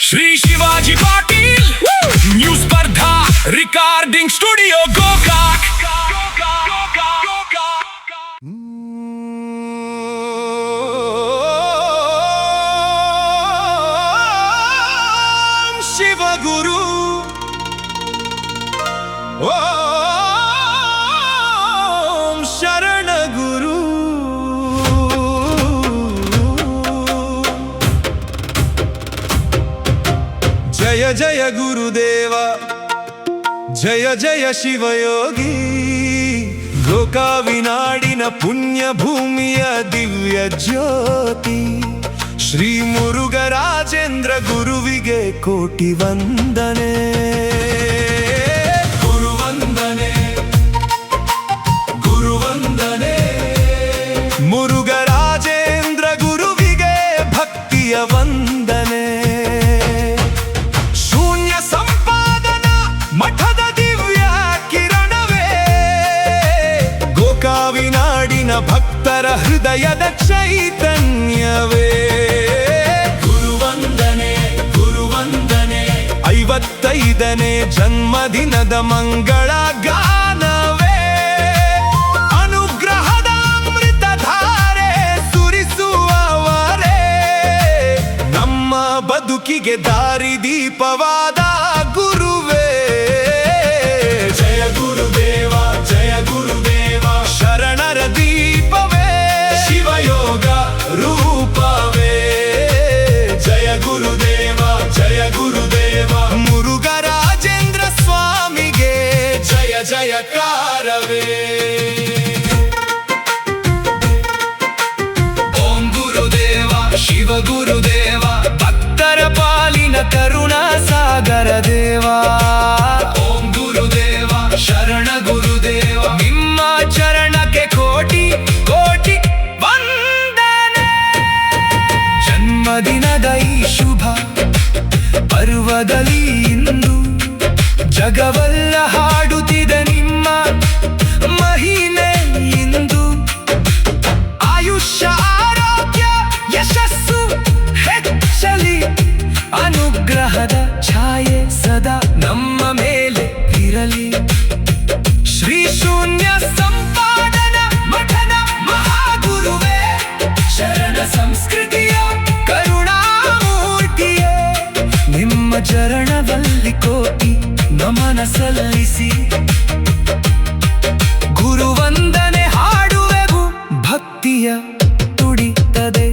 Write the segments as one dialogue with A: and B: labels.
A: Shri Shivaji Patil new स्पर्धा recording studio Gokak.
B: Shivaguru ओम शरण गुरु जय जय गुरुदेव जय जय शिवयोगी ಗೋಕಾವಿನಾಡಿನ ಪುಣ್ಯ ಭೂಮಿಯ ದಿವ್ಯ ಜ್ಯೋತಿ ಶ್ರೀ ಮುರುಘರಾಜೇಂದ್ರ ಗುರುವಿಗೆ ಕೋಟಿ ವಂದನೆ ಗುರುವಂದನೆ ಗುರುವಂದನೆ ಮುರುಘರಾಜೇಂದ್ರ ಗುರುವಿಗೆ ಭಕ್ತಿಯ ವಂದನೆ ಶೂನ್ಯ ಸಂಪಾದನ ಮಠದ ದಿವ್ಯ ಕಿರಣವೇ ಗೋಕಾವಿನಾಡಿನ ಭಕ್ತರ ಹೃದಯದ ಚೈತನ್ಯವೇ ಗುರುವಂದನೆ ಗುರುವಂದನೆ 55ನೇ ಜನ್ಮದಿನದ ಮಂಗಳ ಗಾನವೇ ಅನುಗ್ರಹದ ಅಮೃತಧಾರೆ ಸುರಿಸುವವರೇ ನಮ್ಮ ಬದುಕಿಗೆ ದಾರಿದೀಪವಾದ ಗುರುವೇ ಜಯ ಗುರುದೇವ ಜಯ ಗುರುದೇವ ಶರಣರ ದೀಪವೇ ಶಿವಯೋಗ ರೂಪವೇ ಜಯ ಗುರುದೇವ ಮುರುಘರಾಜೇಂದ್ರ ಸ್ವಾಮಿಗೆ ಜಯ ಜಯಕಾರವೇ ಓಂ ಗುರುದೇವ ಶಿವ ಗುರುದೇವ ಭಕ್ತರ ಪಾಲಿನ ಕರುಣಾ ಸಾಗರ ದೇವ ಓಂ ಗುರುದೇವ ಶರಣ ಗುರುದೇವ ನಿಮ್ಮ ಚರಣಕ್ಕೆ ಕೋಟಿ ಕೋಟಿ ವಂದನೆ ಜನ್ಮದಿನದ ಈ ಶುಭ ಪರ್ವದಲ್ಲಿ ಇಂದು ಜಗವಲ್ಲ ಹಾಡುತ್ತಿದೆ ನಿಮ್ಮ ಮಹಿಮೆ ಇಂದು ಆಯುಷ್ಯ ಆರೋಗ್ಯ ಯಶಸ್ಸು ಹೆಚ್ಚಲಿ ಅನುಗ್ರಹದ ಛಾಯೆ ಸದಾ ನಮ್ಮ ಮೇಲೆ ಇರಲಿ ಶ್ರೀ ಶೂನ್ಯ ಸಂಪಾದನ ಮಠದ ಮಹಾಗುರುವೇ ಶರಣ ಸಂಸ್ಕೃತಿಯ ಕರುಣಾಮೂರ್ತಿಯೇ ನಿಮ್ಮ ಚರಣದಲ್ಲಿ ಕೋಟಿ ನಮನ ಸಲ್ಲಿಸಿ ಗುರುವಂದನೆ ಹಾಡುವೆವು ಭಕ್ತಿಯ ತುಡಿತದೆ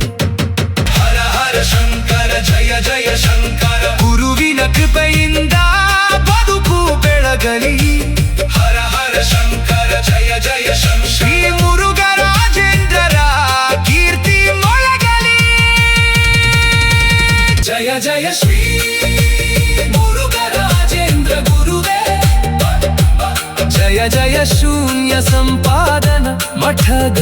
B: ಹರ ಹರ ಶಂಕರ ಜಯ ಜಯ ಶಂಕರ ಗುರುವಿನ ಕೃಪೆಯಿಂದ ಬದುಕು ಬೆಳಗಲಿ ಹರ ಹರ ಶಂಕರ ಜಯ ಜಯ ಶಂಕರ ಶ್ರೀ ಮುರುಘರಾಜೇಂದ್ರರ ಕೀರ್ತಿ ಮೊಳಗಲಿ ಜಯ ಜಯ ಶ್ರೀ ಮುರುಘರಾಜೇಂದ್ರ ಗುರುವೇ ಜಯ ಜಯ ಶೂನ್ಯ ಸಂಪಾದನ ಮಠದ